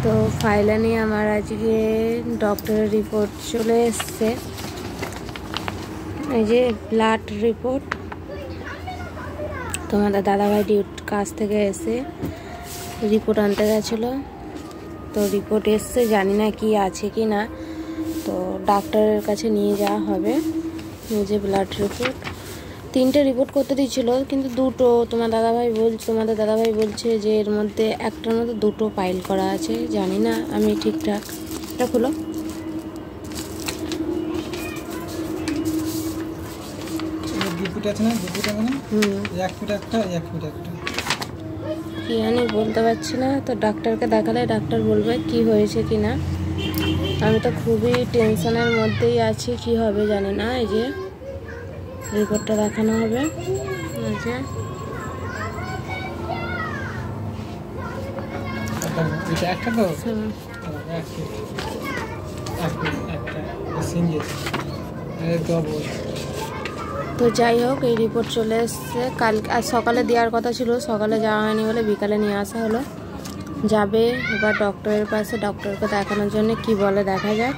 তো ফাইনালি আমার আজকে ডক্টরের রিপোর্ট চলে এসছে। এই যে ব্লাড রিপোর্ট। তোমাদের দাদাভাই কাজ থেকে এসে রিপোর্ট আনতে গেছিলো, তো রিপোর্ট এসছে, জানি না কি আছে কি না, তো ডাক্তারের কাছে নিয়ে যাওয়া হবে। এই যে ব্লাড রিপোর্ট, 3টে রিপোর্ট করতে দিয়েছিল, কিন্তু দুটো তোমাদের দাদাভাই বলছে যে এর মধ্যে একটার মধ্যে 2টো ফাইল করা আছে। জানি না আমি ঠিকঠাক। এটা খুলো। কি জানি বলতে পারছি না, তো ডাক্তারকে দেখালে ডাক্তার বলবে কি হয়েছে কি না। আমি তো খুবই টেনশনের মধ্যেই আছি, কি হবে জানি না। এই যে রিপোর্টটা দেখানো হবে। এই যে তো যাই হোক, এই রিপোর্ট চলে এসছে। কালকে আজ সকালে দেওয়ার কথা ছিল, সকালে যাওয়া হয়নি বলে বিকালে নিয়ে আসা হলো। যাবে এবার ডক্টরের পাশে, ডক্টরকে দেখানোর জন্য, কি বলে দেখা যাক।